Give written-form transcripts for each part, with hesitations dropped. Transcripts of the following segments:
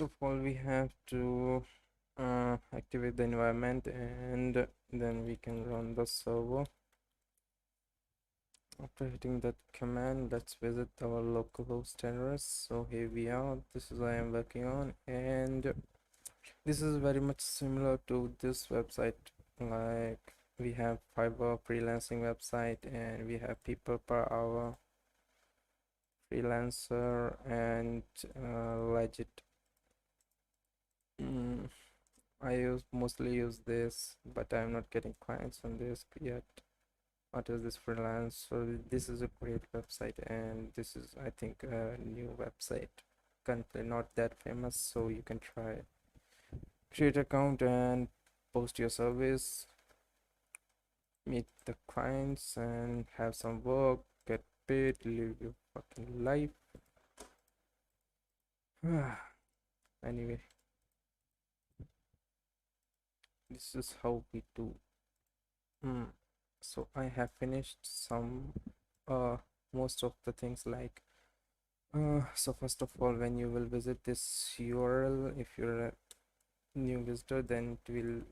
first of all we have to activate the environment, and then we can run the server. After hitting that command, let's visit our localhost address. So here we are, this is what I am working on, and this is very much similar to this website. Like, we have Fiverr freelancing website, and we have people per hour freelancer, and legit. mm, I mostly use this, but I'm not getting clients on this yet. What is this freelance? So this is a great website, and this is, I think, a new website, currently not that famous, so you can try. Create account and post your service, meet the clients, and have some work, get paid, live your fucking life. Anyway, this is how we do. So I have finished some uh most of the things, like so first of all, when you will visit this URL, if you're a new visitor, then it will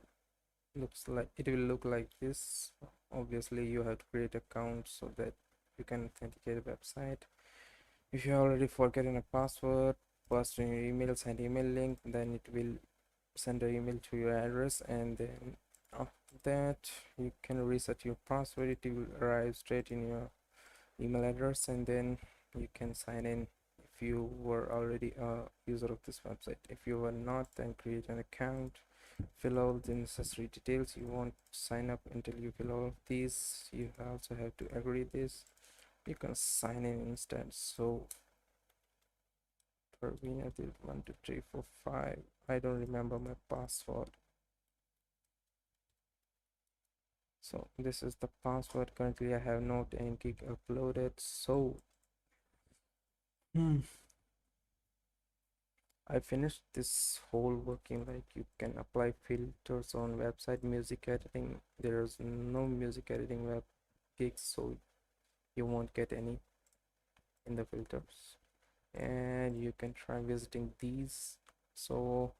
look like this. Obviously you have to create account so that you can authenticate the website. If you already forgotten a password, pass in your email, send email link, then it will send an email to your address, and then after that you can reset your password. It will arrive straight in your email address, and then you can sign in if you were already a user of this website. If you were not, then create an account, fill all the necessary details. You won't sign up until you fill all of these. You also have to agree this. You can sign in instead. So Parveen, I did 1 2 3 4 5. I don't remember my password. So this is the password. Currently I have not any gig uploaded, so I finished this whole working. Like, you can apply filters on website. Music editing, there is no music editing web gigs, so you won't get any in the filters. And you can try visiting these. So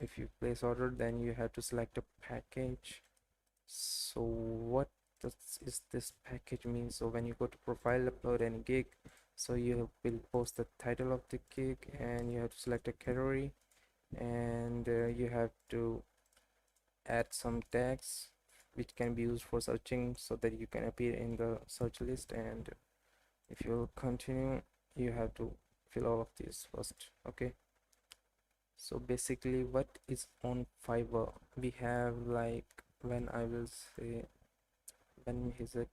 if you place order, then you have to select a package. So what is this package mean? So when you go to profile, upload any gig, so you will post the title of the gig, and you have to select a category, and you have to add some tags which can be used for searching so that you can appear in the search list. And if you continue, you have to fill all of these first. Okay, so basically what is on Fiverr, we have, like, when I will say, when we visit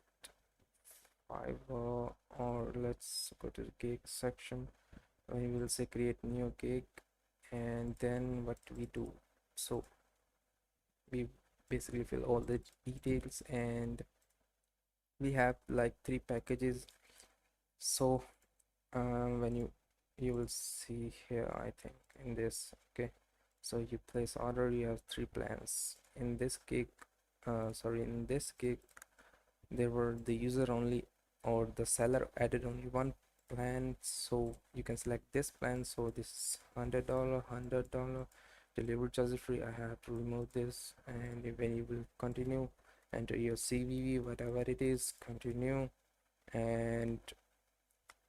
Fiverr, or let's go to the gig section, we will say create new gig, and then what we do, so we basically fill all the details, and we have like 3 packages. So when you will see here, I think, in this. Okay, so you place order, you have 3 plans in this gig. In this gig, there were the user only, or the seller added only 1 plan, so you can select this plan. So this is $100 delivery charge free. I have to remove this, and when you will continue, enter your CVV, whatever it is, continue. And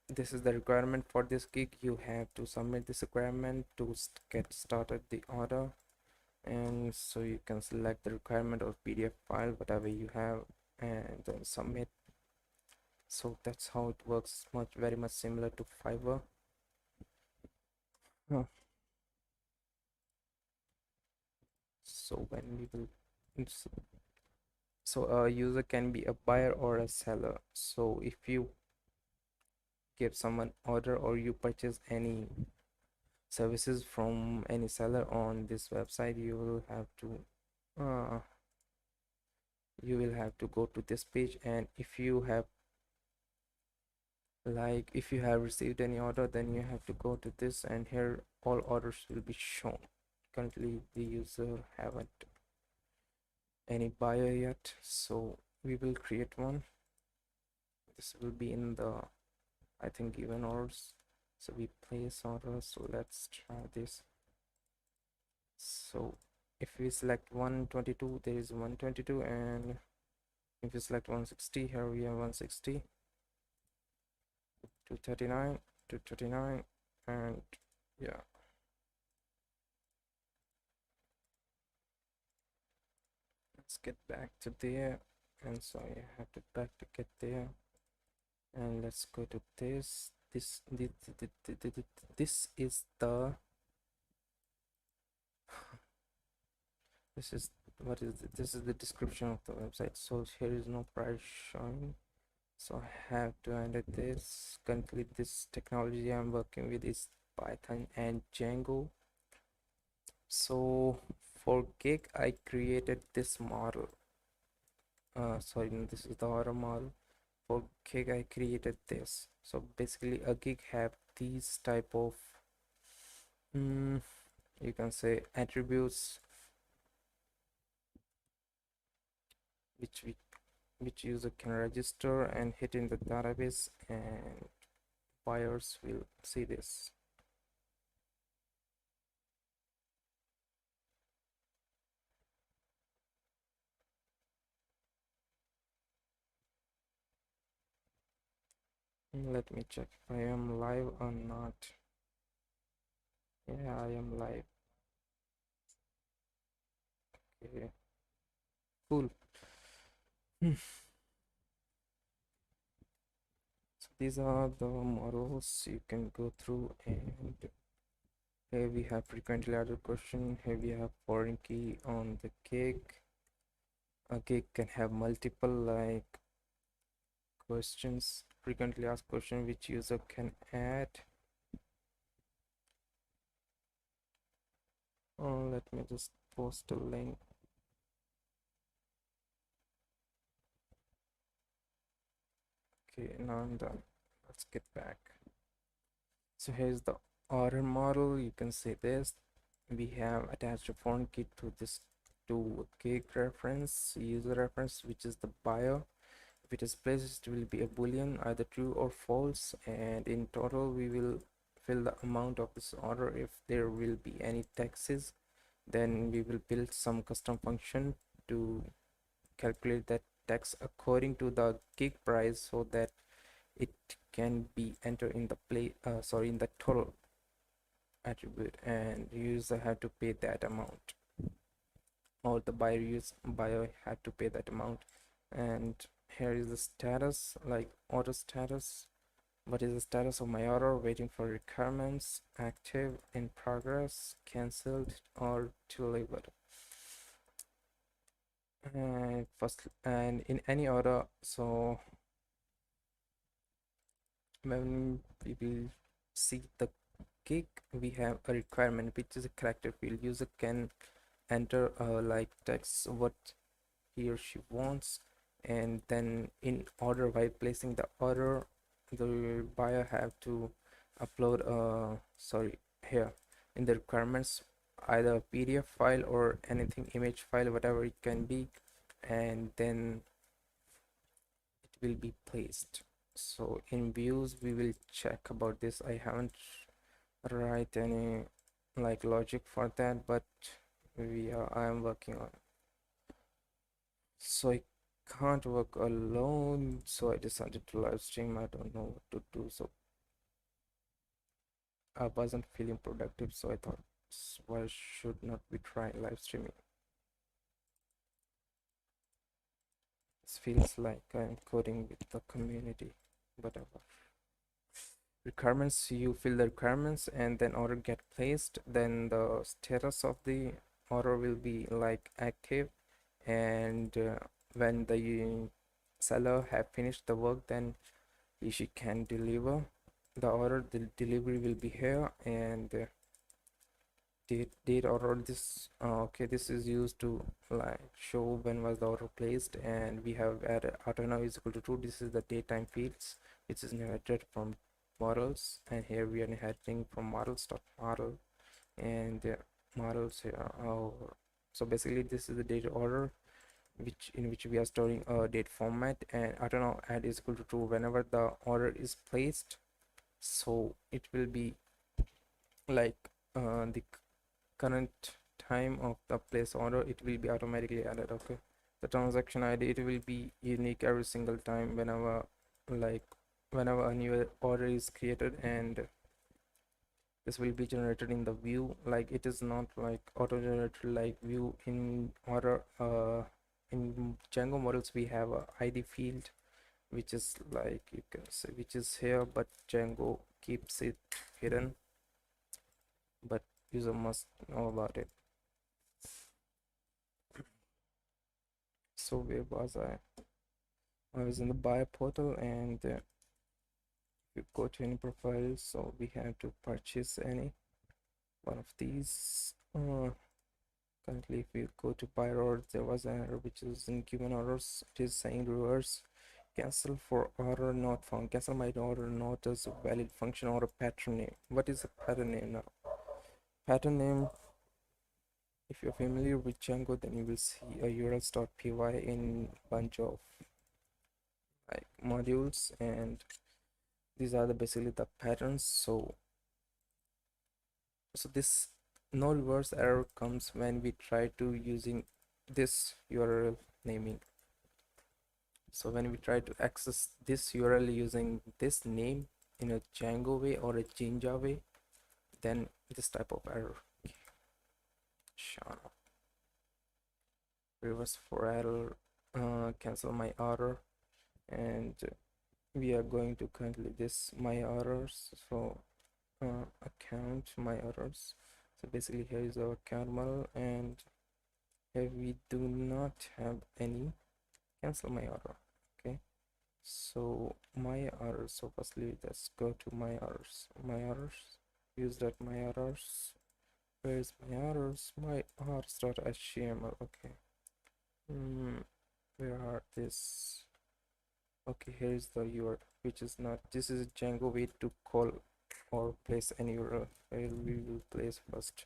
this is the requirement for this gig. You have to submit this requirement to get started the order. And so you can select the requirement of PDF file, whatever you have, and then submit. So that's how it works, very much similar to Fiverr. Huh. So when we will so a user can be a buyer or a seller. So if you give someone order, or you purchase any services from any seller on this website, uh, you will have to go to this page. And if you have, like, if you have received any order, then you have to go to this, and here all orders will be shown. Currently the user haven't any buyer yet, so we will create one. This will be in the, I think, given orders. So we place order. So let's try this. So if we select 122, there is 122, and if we select 160, here we have 160, 239, 239, and yeah. Let's get back to there, and so I have to back to get there, and let's go to this is the this is what is it? This is the description of the website. So here is no price showing, so I have to enter this. Currently this technology I'm working with is Python and Django. So for gig I created this model. Sorry, no, this is the order model. For gig I created this. So basically a gig have these type of mm, you can say attributes which we which user can register and hit in the database, and buyers will see this. Let me check if I am live or not. Yeah, I am live. Okay, cool. So these are the models you can go through, and here we have frequently asked question. Here we have foreign key on the cake. A cake can have multiple like questions, frequently asked question which user can add. Let me just post a link. Okay, now I'm done. Let's get back. So here's the order model. You can see this. We have attached a foreign key to this to cake reference, user reference, which is the buyer. If it is placed, it will be a boolean, either true or false, and in total we will fill the amount of this order. If there will be any taxes, then we will build some custom function to calculate that tax according to the gig price, so that it can be entered in the in the total attribute, and user have to pay that amount, or the buyer have to pay that amount. And here is the status, like order status. What is the status of my order? Waiting for requirements, active, in progress, cancelled, or delivered. And first, and in any order, so when we will see the gig, we have a requirement which is a character field. User can enter like text what he or she wants, and then in order, while placing the order, the buyer have to upload sorry, here in the requirements, either a PDF file or anything, image file, whatever it can be, and then it will be placed. So in views we will check about this. I haven't write any like logic for that, but I am working on it. So I can't work alone, so I decided to live stream. I don't know what to do, so I wasn't feeling productive, so I thought, why should not we try live streaming? This feels like I'm coding with the community, whatever. Requirements, you fill the requirements and then order get placed, then the status of the order will be like active, and when the seller have finished the work, then she can deliver the order. The delivery will be here, and date order. This okay, this is used to like show when was the order placed, and we have added auto now is equal to true. This is the date time fields which is inherited from models, and here we are inheriting from models.model, and the models here are, so basically this is the date order which we are storing a date format, and auto now add is equal to true whenever the order is placed. So it will be like the current time of the place order, it will be automatically added. Okay, the transaction ID, it will be unique every single time whenever, like, whenever a new order is created, and this will be generated in the view. Like, it is not like auto generated like view in order. In Django models we have a ID field, which is like, you can say, which is here, but Django keeps it hidden, but user must know about it. So where was I was in the buyer portal, and you go to any profile, so we have to purchase any one of these. Currently, if you go to buyer order, there was an error which is in given orders. It is saying reverse cancel for order not found. Cancel my order not as a valid function or a pattern name. What is a pattern name now? Pattern name, if you're familiar with Django, then you will see a urls.py in bunch of like modules, and these are the basically the patterns. So this no reverse error comes when we try to using this URL naming. So when we try to access this URL using this name in a Django way or a Jinja way, then this type of error shown up. Reverse for error, cancel my order, and we are going to currently this my orders. So account my orders. So basically here is our account model, and here we do not have any. Cancel my order. Okay, so my orders. So firstly, let's go to my orders. Use that my orders. Where is my orders? My orders.html. Okay. Where are this? Okay, here is the URL, which is not. This is a Django way to call or place any URL. Where we will place first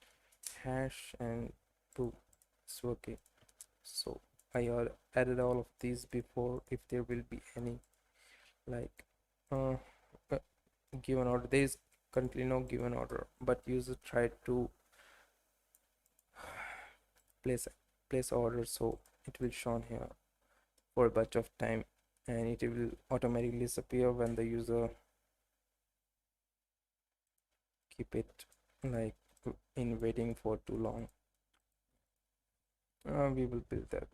hash and boom. So okay. So I added all of these before. If there will be any like uh, uh, given order, there is currently no given order, but user tried to place order, so it will shown here for a bunch of time, and it will automatically disappear when the user keep it like in waiting for too long. We will build that.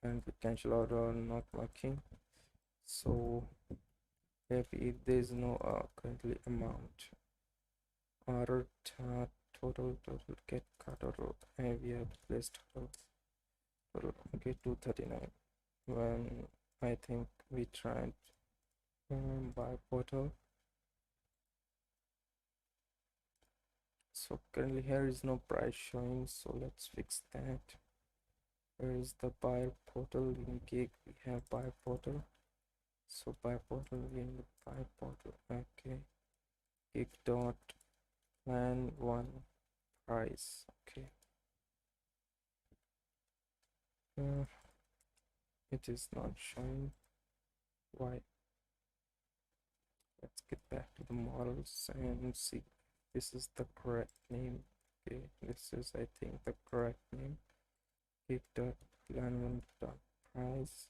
And potential order not working, so if there is no currently amount order total get cut total, and we have placed total okay 239. When I think we tried buy portal, so currently here is no price showing, so let's fix that. Where is the buyer portal? In gig we have buyer portal, so buyer portal, we in the buyer portal. Okay, gig dot plan one price. Okay, uh, it is not showing. Why? Let's get back to the models and see this is the correct name. Okay, this is I think the correct name. Gig dot plan one dot price.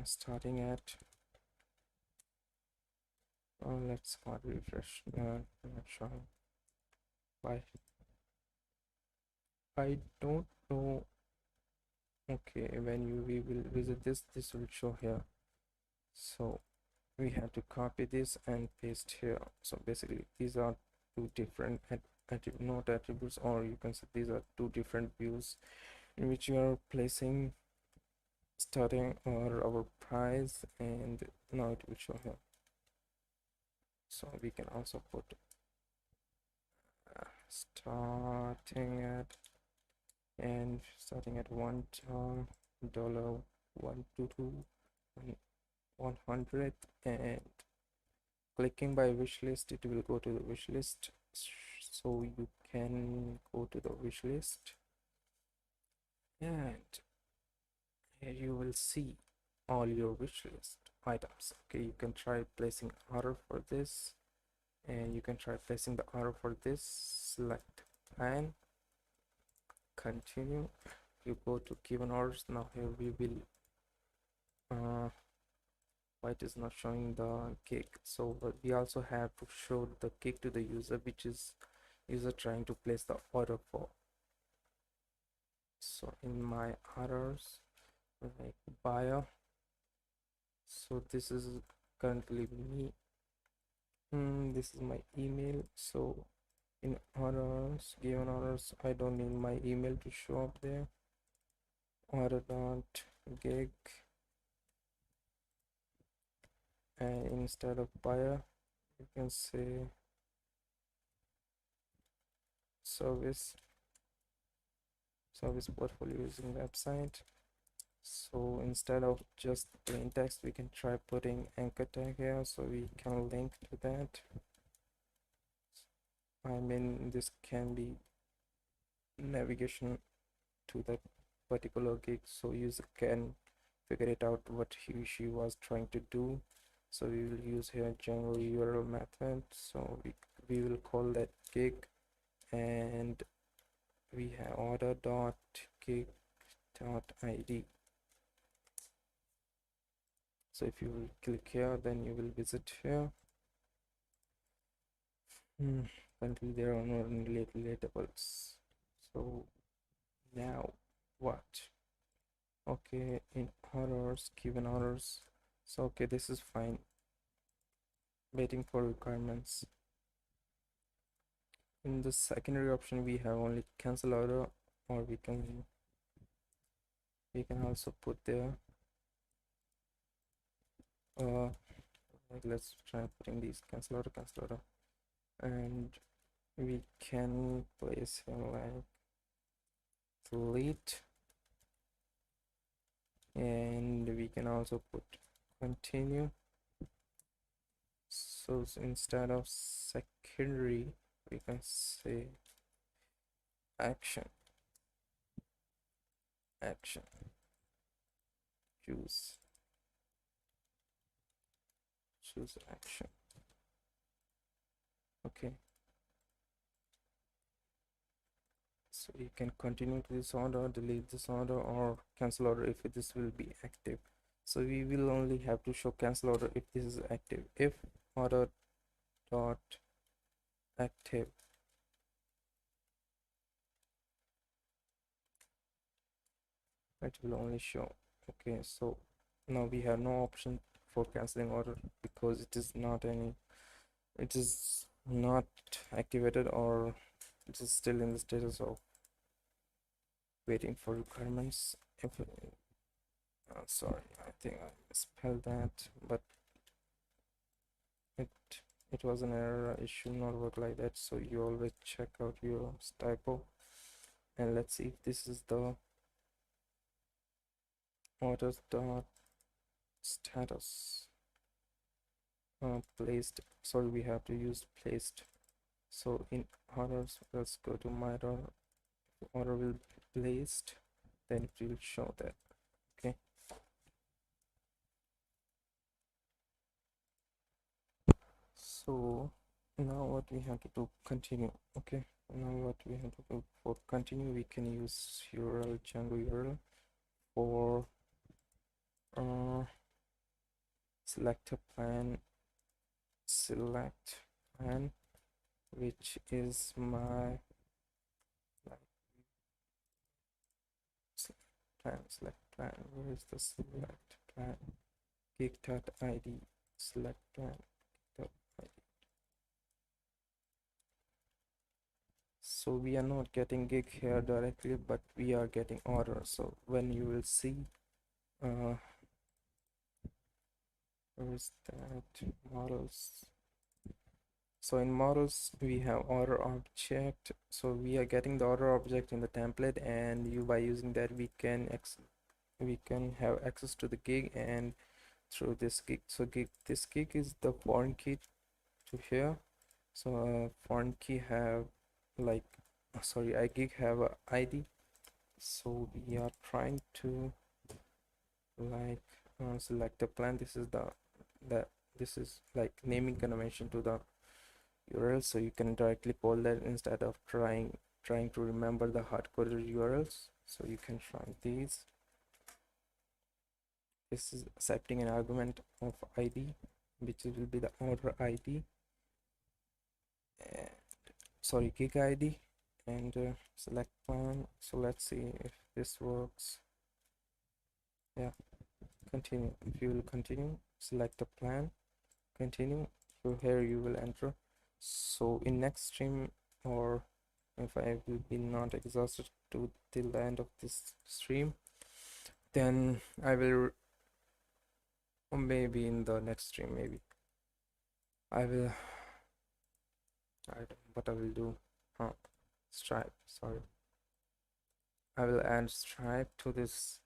Starting at let's hard refresh. Not showing. Why? I don't know. Okay, when we will visit this will show here. So we have to copy this and paste here. So basically these are two different not attributes, or you can say these are two different views in which you are placing starting or our price, and now it will show here. So we can also put starting at and starting at $1 122 100, and clicking by wish list, it will go to the wish list. So you can go to the wish list, and here you will see all your wish list. items. Okay, you can try placing order for this, and you can try placing the order for this. Select plan, continue. You go to given orders. Now here we will why it is not showing the cake. So but we also have to show the cake to the user, which is user trying to place the order for. So in my orders, like buyer, so this is currently me. This is my email. So in orders, given orders, I don't need my email to show up there. Order dot gig, and instead of buyer you can say service portfolio using website. So instead of just plain text, we can try putting anchor tag here so we can link to that. I mean, this can be navigation to that particular gig, so user can figure it out what she was trying to do. So we will use here Django URL method. So we will call that gig, and we have order dot gig dot id. So if you will click here, then you will visit here. Currently there are no relatables. So now what? Okay, in orders, given orders. So okay, this is fine. Waiting for requirements. In the secondary option, we have only cancel order, or we can also put there like let's try putting these cancel order, and we can place here like delete, and we can also put continue. So instead of secondary, we can say action, choose action. Okay, so you can continue to this order, delete this order, or cancel order if this will be active. So we will only have to show cancel order if this is active. If order dot active, it will only show. Okay, so now we have no option for canceling order because it is not activated, or it is still in the status of waiting for requirements. If sorry, I think I misspelled that, but it was an error. It should not work like that. So you always check out your typo, and let's see if this is the orders dot status placed. Sorry, we have to use placed. So in orders, let's go to my order will be placed, then it will show that. Okay, so now what we have to do, continue. Okay, now what we have to do for continue, we can use URL Django URL for select plan, which is my select plan. Where is the select plan? Gig.id, select plan. So we are not getting gig here directly, but we are getting order. So when you will see where is that models? So in models we have order object. So we are getting the order object in the template, and by using that we can have access to the gig and through this gig. So this gig is the foreign key to here. So foreign key have like I gig have a ID. So we are trying to like select a plan. This is the this is like naming convention to the URL, so you can directly call that instead of trying to remember the hard-coded URLs. So you can try these. This is accepting an argument of ID, which will be the order ID, and sorry, gig ID, and select plan. So let's see if this works. Yeah, continue. If you will continue, select a plan, continue. So here you will enter. So in next stream, or if I will be not exhausted to till the end of this stream, then I will, or maybe in the next stream, maybe I will, I don't know what I will do. Stripe, sorry, I will add Stripe to this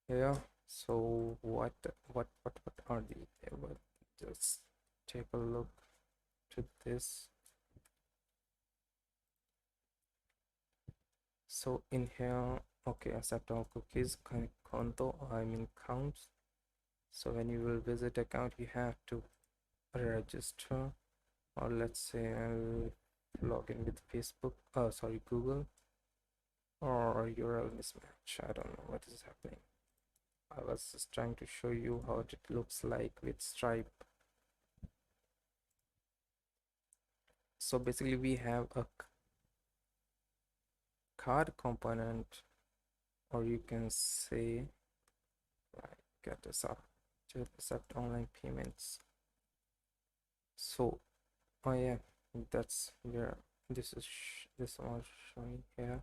here. So what are the, just take a look to this. So in here, okay, accept all cookies, conto, I mean counts. So when you will visit account, you have to register, or let's say I'll log in with Facebook, sorry, Google, or URL mismatch. I don't know what is happening. I was just trying to show you how it looks like with Stripe. So basically we have a card component, or you can say like get this up to accept online payments. So oh yeah, that's where this one showing here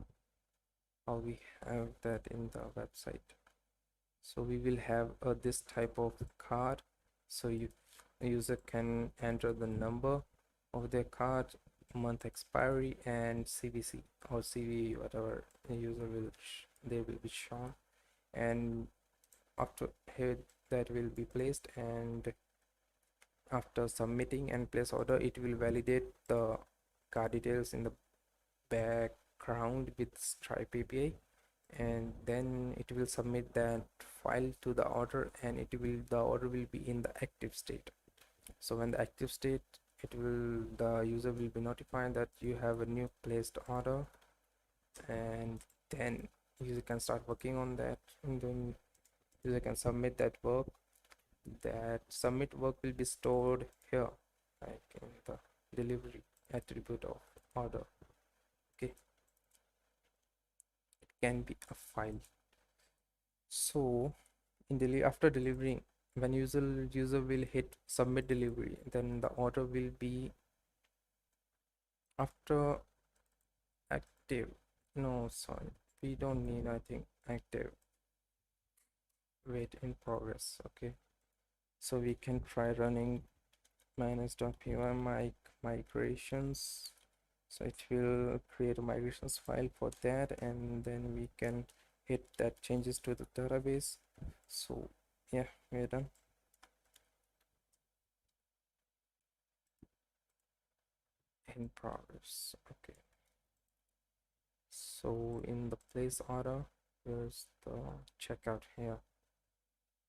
how we have that in the website. So we will have this type of card, so a user can enter the number of their card, month expiry, and CVC or CV, whatever the user will they will be shown, and after here that will be placed, and after submitting and place order, it will validate the card details in the background with Stripe API, and then it will submit that file to the order, and the order will be in the active state. So when the active state, the user will be notified that you have a new placed order, and then user can start working on that, and then user can submit that work. That submit work will be stored here, like in the delivery attribute of order. Okay, it can be a file. So after delivering, when user will hit submit delivery, then the order will be after active. No, sorry, we don't need, I think, active. Wait, in progress. Okay, so we can try running manage.py migrations. So it will create a migrations file for that, and then we can hit that changes to the database. So yeah, we're done. In progress. Okay, so in the place order, there's the checkout here,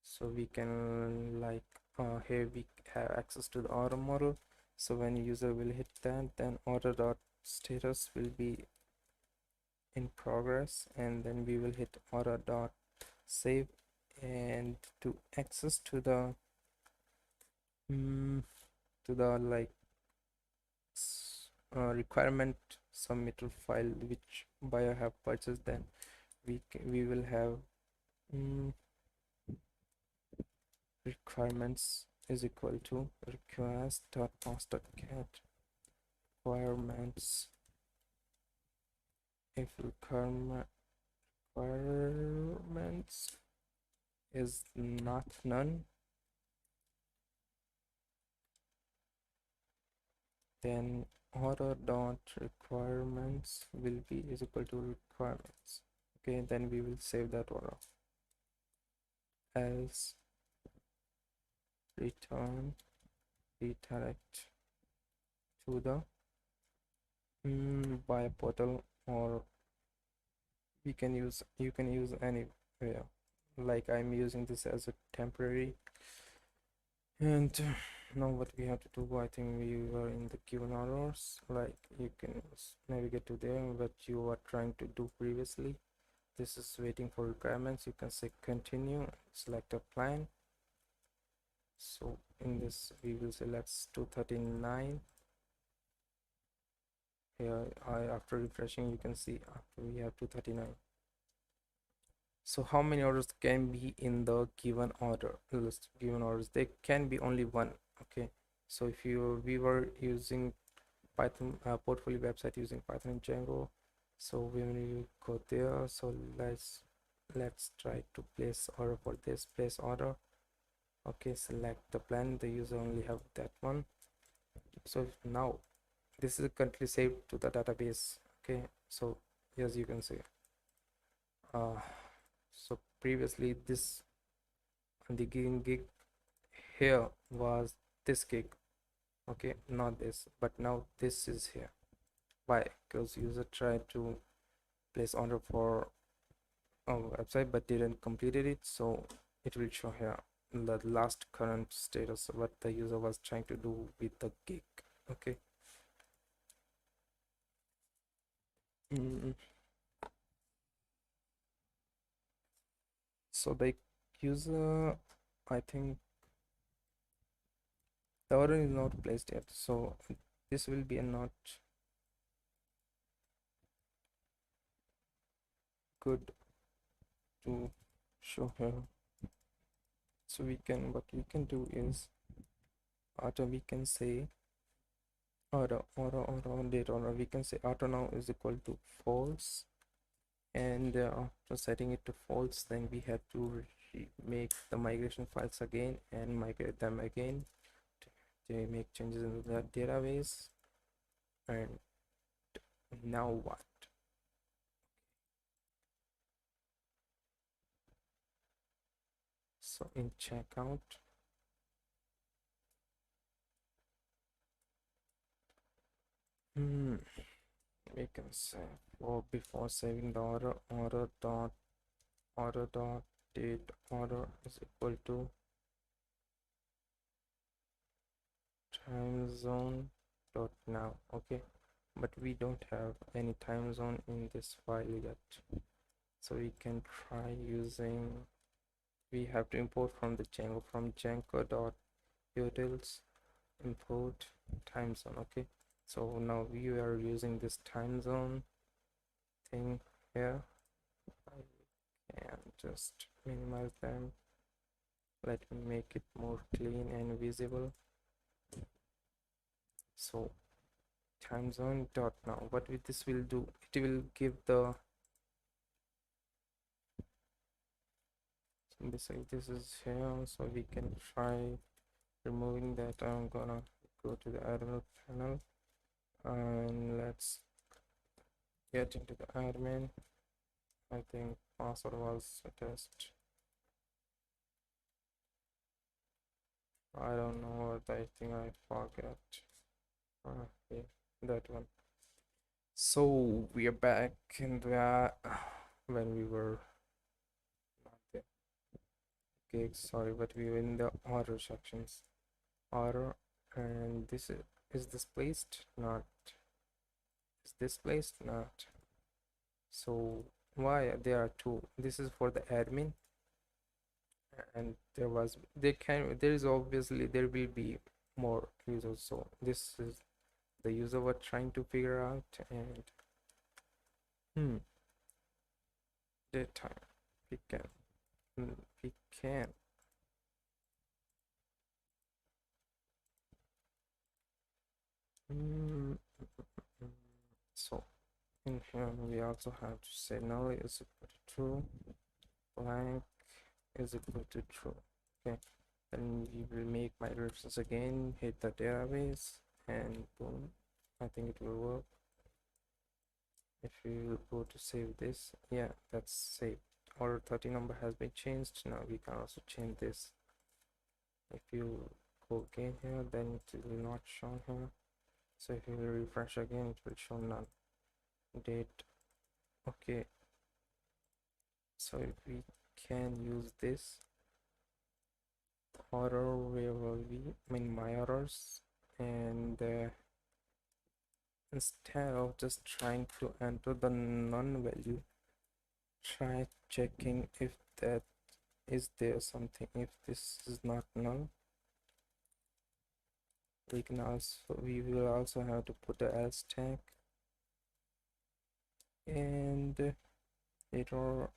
so we can like here we have access to the order model. So when user will hit that, then order dot status will be in progress, and then we will hit order dot save, and to access to the like requirement submittal file which buyer have purchased, then we will have requirements is equal to request.post.get requirements. If requirements is not none, then order dot requirements will be is equal to requirements. Okay, then we will save that order. Else return redirect to the buy portal, or you can use anywhere. like I'm using this as a temporary. And now what we have to do, I think we were in the given orders, like you can navigate to there what you are trying to do previously. This is waiting for requirements. You can say continue, select a plan. So in this we will select 239 here. After refreshing, you can see after we have 239. So how many orders can be in the given order list? Given orders, there can be only one. Okay, so if we were using Python portfolio website using Python and Django, so when we go there, so let's try to place order for this. Place order. Okay, select the plan. The user only have that one. So now this is currently saved to the database. Okay, so as you can see, uh so previously this on the gig here was this gig. Okay, not this, but now this is here. Why? Because user tried to place order for a website but didn't completed it, so it will show here the last current status what the user was trying to do with the gig. Okay. mm. So the user, I think the order is not placed yet, so this will be a not good to show here. So what we can do is auto, we can say auto date order, we can say auto now is equal to false, and after setting it to false, then we have to make the migration files again and migrate them again to make changes in the database. And now what? So in checkout, we can say for before saving the order dot date order is equal to time zone dot now. Okay, but we don't have any time zone in this file yet, so we can try using, we have to import from the Django, from Django dot utils import time zone. Okay, so now we are using this time zone thing here. I can just minimize them. Let me make it more clean and visible. So time zone dot now, what this will do, it will give the, so basically this is here, so we can try removing that. I'm gonna go to the admin panel and let's get into the admin. I think password was a test. I don't know what, I think I forget. Yeah, that one. So we are back in the when we were not there. Okay, sorry, but we were in the order sections. Order, and this is this placed? Not. Is this placed? Not. So why there are two? This is for the admin, and there is obviously there will be more users. So this is the user were trying to figure out, and daytime we can we can mm, so in here we also have to say null is equal to true, blank is equal to true. Okay, then we will make migrations again, hit the database, and boom, I think it will work. If you go to save this, yeah, that's saved. Order 30 number has been changed. Now we can also change this. If you go again here, then it will not show here. So if you refresh again, it will show none. Date. Okay, so if we can use this order. Where will we, I mean my orders, and instead of just trying to enter the none value, try checking if that is there something. If this is not null, we will also have to put a else tag, and later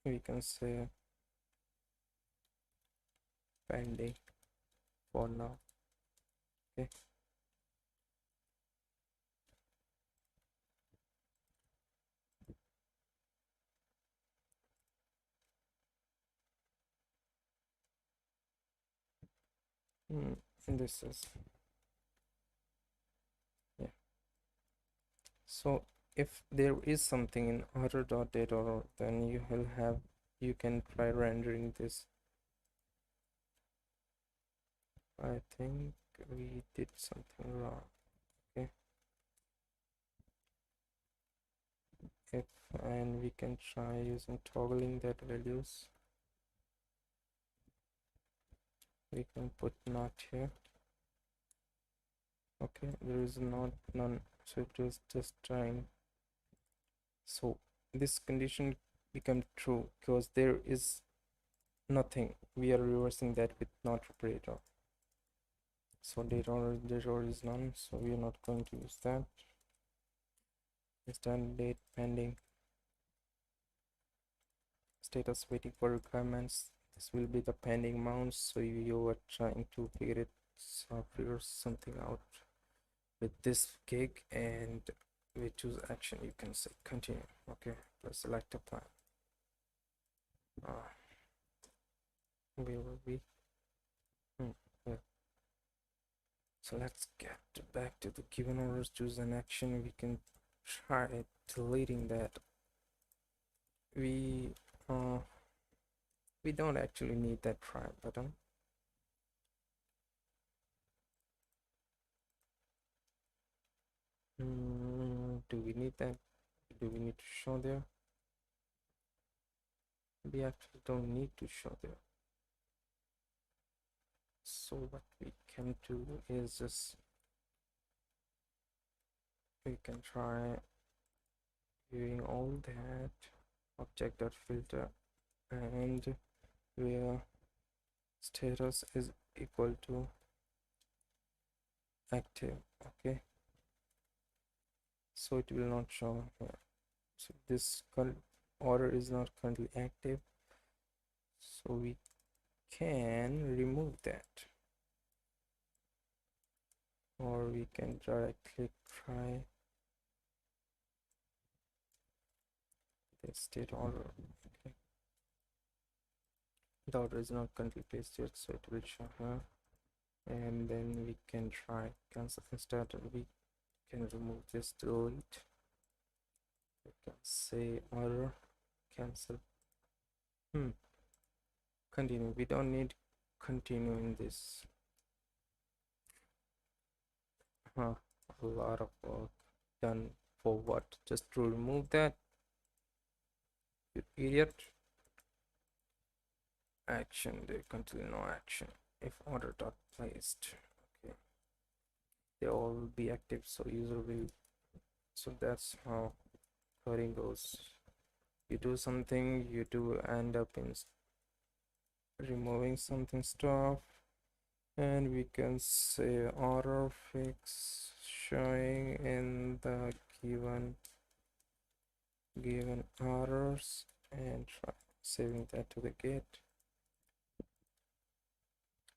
we can say pending for now. Okay. And this is, yeah. So if there is something in order.data, then you can try rendering this. I think we did something wrong. Okay. If and we can try using toggling that values. We can put not here. Okay, there is not none, so it was just trying. So this condition become true because there is nothing. We are reversing that with not operator. So date order is none, so we are not going to use that. Instead, date pending status waiting for requirements. This will be the pending mounts. So you are trying to figure something out with this gig, and we choose action. You can say continue. Okay, let's select a plan. Where will be? Yeah. So let's get back to the given orders, choose an action. We can try deleting that. We uh we don't actually need that try button. Do we need that? Do we need to show there? We actually don't need to show there. So what we can do is just we can try viewing all that object.filter, and where status is equal to active. Okay, so it will not show here. So this order is not currently active, so we can remove that, or we can directly try the state order. Okay, the order is not currently pasted, so it will show here, and then we can try cancel. Instead we can remove this, delete. We can say order cancel. Continue. We don't need continue in this. A lot of work done for what? Just to remove that, you idiot. Action, they continue no action if order dot placed. Okay, they all will be active, so user will. So that's how coding goes. You do something, you do end up in removing something stuff, and we can say order fix showing in the given orders, and try saving that to the gate.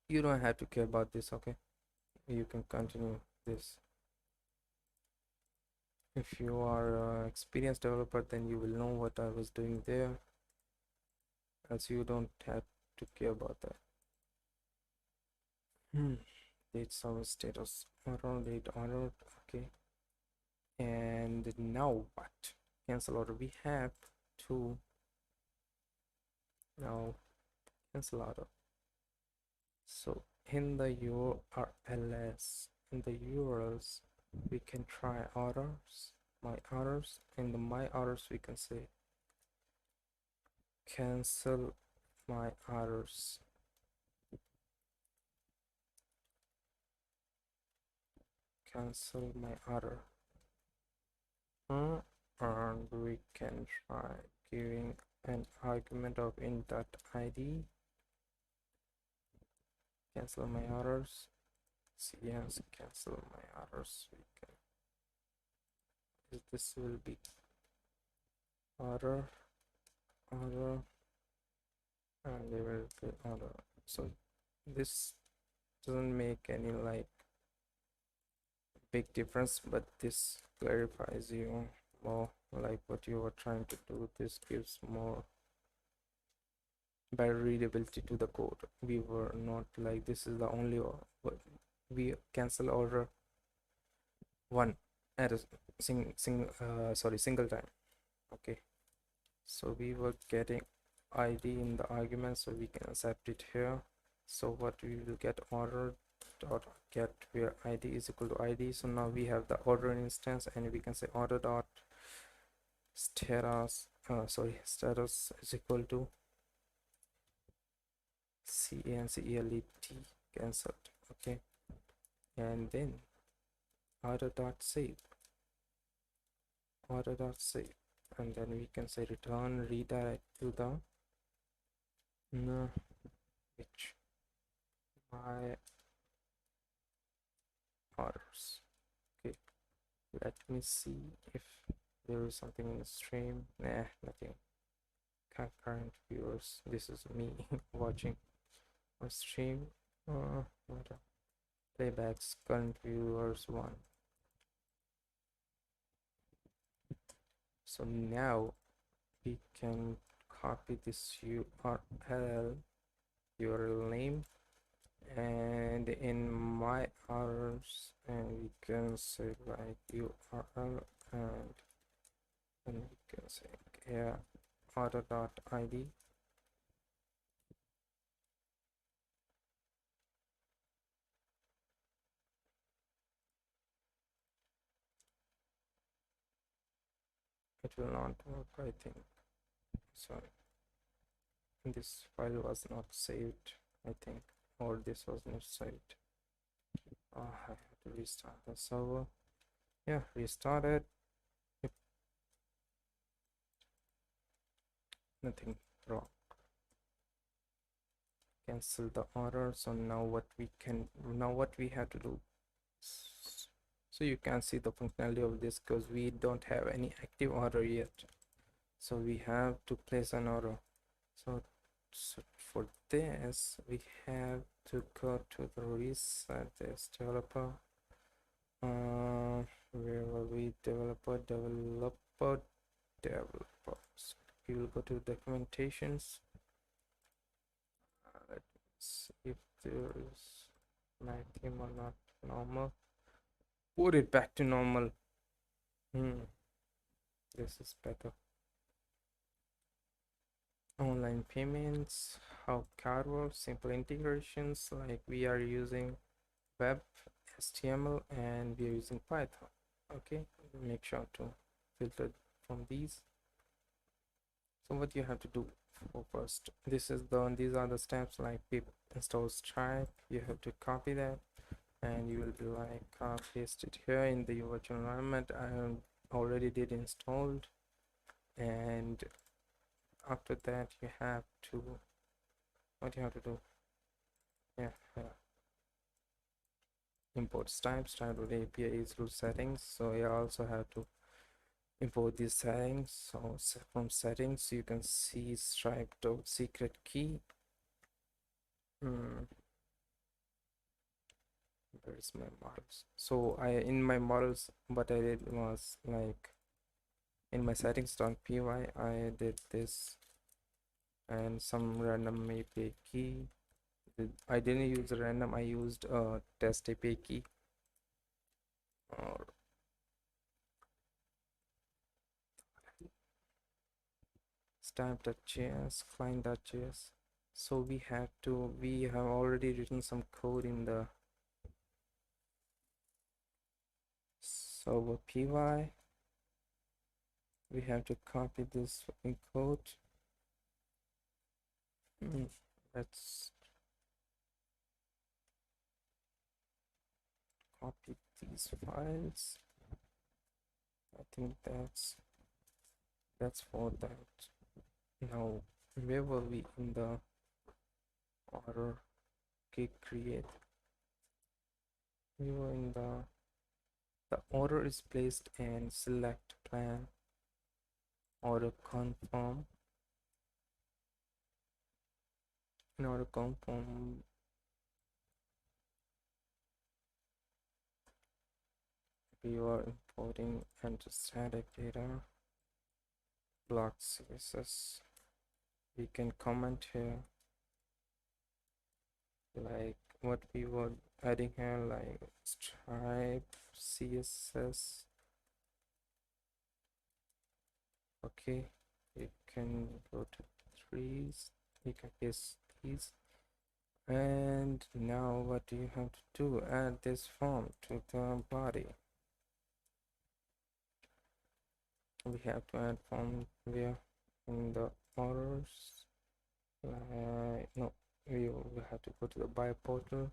You don't have to care about this. Okay, you can continue this. If you are an experienced developer, then you will know what I was doing there, else you don't have to care about that. Date service status order, date order. Okay, and now what? Cancel order. We have to now cancel order. So in the URLs, in the URLs, we can try orders, my orders. In the my orders, we can say cancel my errors. Cancel my error. And we can try giving an argument of int.id. Cancel my errors. Yes, cancel my errors. We can. This will be error, error, and there will be error. So this doesn't make any like big difference, but this clarifies you more like what you were trying to do. This gives more better readability to the code. We were not like this is the only we cancel order one at a single time. Okay, so we were getting id in the argument, so we can accept it here. So what we will get order dot get where id is equal to id. So now we have the order instance, and we can say order dot status status is equal to cancelled, cancelled. Okay, and then order dot save, order dot save, and then we can say return redirect to the which my orders. Okay, let me see if there is something in the stream. Nah, nothing. Concurrent viewers, this is me watching a stream. What playbacks, current viewers 1. So now we can copy this URL name, and in my orders, and we can say like URL, and then we can say yeah order.id. It will not work, I think. Sorry, this file was not saved, I think, or this was not saved. I have to restart the server. Yeah, restart it. Yep. Nothing wrong. Cancel the order. So now what we have to do, so you can see the functionality of this, because we don't have any active order yet, so we have to place an order. So for this we have to go to the reset this developer. Where were we? Developers. We will go to documentations. Let's see if there is my theme or not. Normal. Put it back to normal. This is better. Online payments, how card works, simple integrations, like we are using web HTML and we are using Python. Okay, make sure to filter from these. So what you have to do first, these are the steps, like pip install Stripe. You have to copy that, and you will be like paste it here in the virtual environment. I already did installed, and after that you have to, what you have to do, import Stripe API is root settings. So you also have to import these settings. So from settings you can see Stripe secret key. Where's my models? So in my models, what I did was like in my settings.py I did this and some random API key. I didn't use random, I used a test API key or stamp.js, client.js. So we have already written some code in the server py. We have to copy this code Mm, let's copy these files. I think that's for that. Now, where were we in the order cake create? We were in the order is placed and select plan order confirm. In order confirm, we are importing and static data block CSS. We can comment here like what we were adding here, like stripe CSS. Okay, you can go to trees, you can paste these, and now what do you have to do? Add this form to the body. We have to add form where in the orders. No, we will have to go to the buy portal.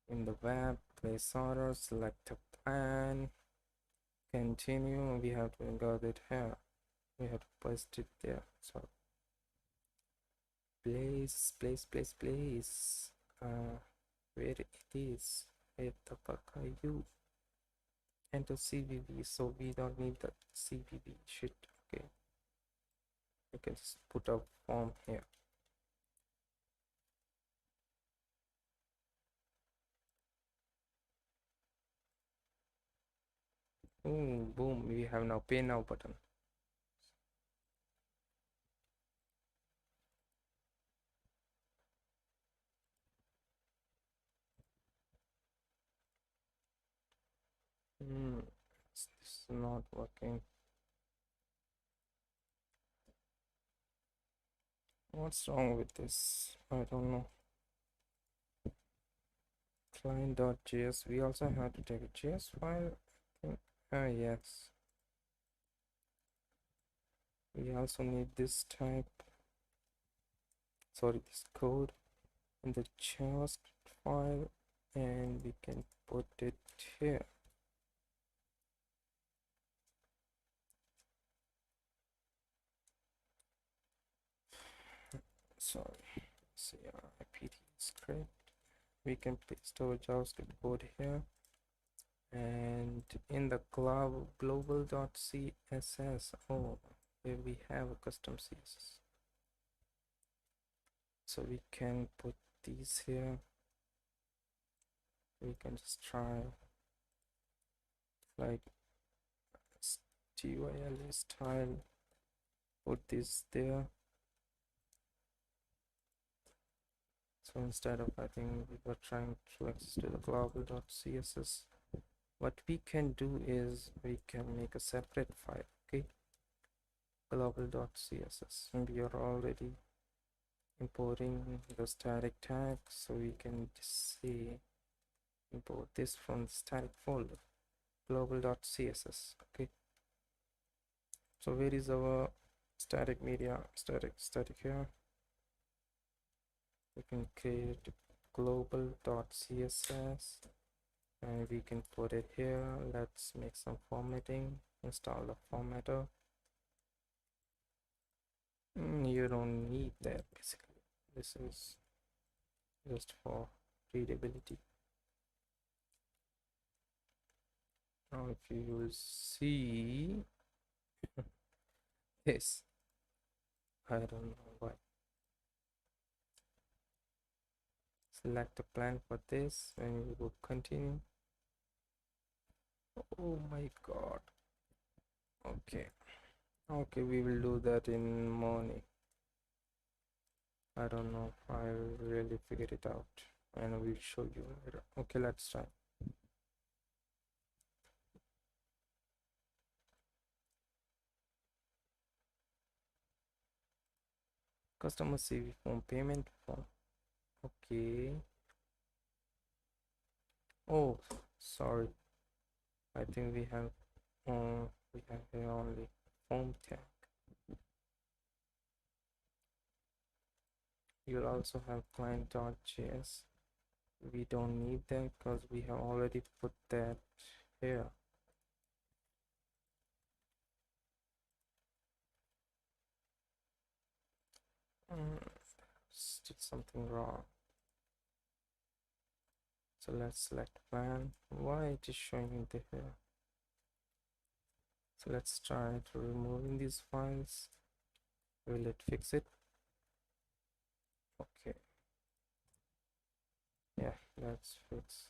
In the web, place order, select a plan, continue. We have to embed it here. We have to paste it there. So place. Where it is? Where the fuck are you? Enter CVV. So we don't need the CVV shit. Okay. We can just put a form here. Boom, boom. We have now pay now button. This is not working. What's wrong with this? I don't know. Client.js. We also have to take a JS file. Yes. We also need this type. Sorry, this code in the JavaScript file, and we can put it here. Sorry, CRIPT script. We can paste our JavaScript code here, and in the global.css. Oh, here we have a custom CSS. So we can put these here. We can just try like style style, put this there. So instead of, I think we were trying to access to the global.css, what we can do is we can make a separate file. Okay, global.css, and we are already importing the static tag, so we can just say import this from the static folder, global.css. Okay, so where is our static media? Static here. We can create global.css and we can put it here. Let's make some formatting, install the formatter. You don't need that basically. This is just for readability. Now if you will see this, I don't know why. Select a plan for this and we will continue. Oh my god. Okay, we will do that in morning. I don't know, I'll really figure it out and we'll show you later. Okay, let's try. Customer CV form, payment form. Okay. Oh, sorry. I think we have here only form tag. You'll also have client.js. We don't need them because we have already put that here. Did something wrong. So let's select plan. Why it is showing the here? So let's try to removing these files. Will it fix it? Okay. Yeah, that's fix.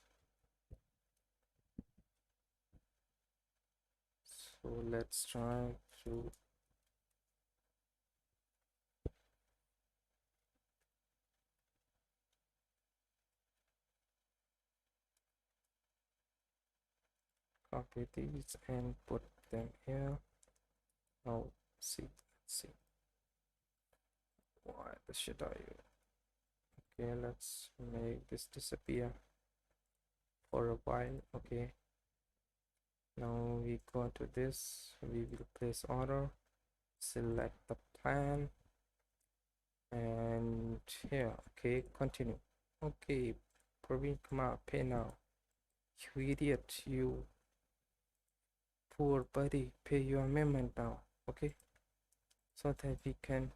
So let's try to copy these and put them here. Now see, let's see. Why the shit are you? Okay, let's make this disappear for a while. Okay. Now we go to this. We will place order. Select the plan. And here, okay, continue. Okay, Parveen, come on, pay now. You idiot, you poor buddy, pay your amendment now, okay? So that we can.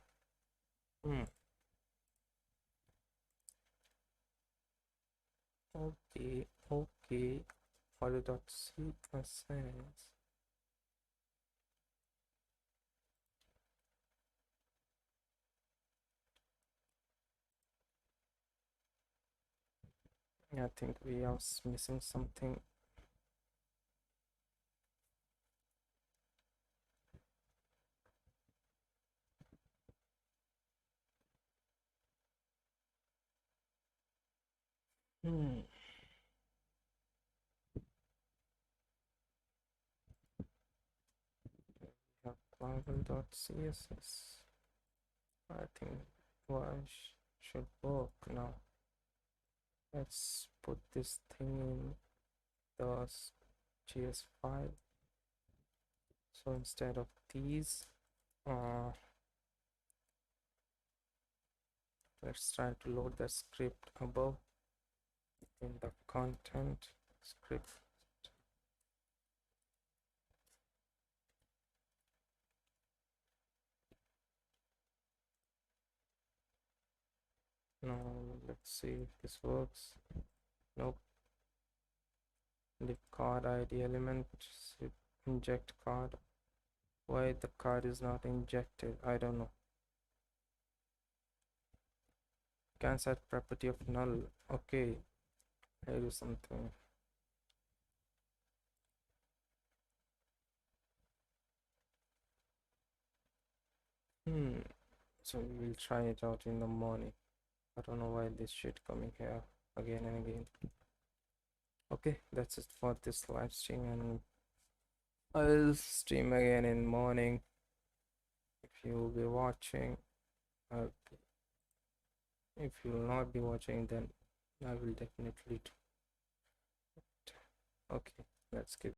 Okay, okay. Order.c says. I think we are missing something. We have Bible.css. I think why should work now. Let's put this thing in the JS file. So instead of these, let's try to load the script above in the content script. Now let's see if this works. Nope. The card ID element, inject card. Why the card is not injected? I don't know. Can set property of null. Okay, I do something. So we will try it out in the morning. I don't know why this shit coming here again and again. Okay, that's it for this live stream, and I'll stream again in morning. If you'll be watching, if you'll not be watching, then I will definitely. Okay, let's keep.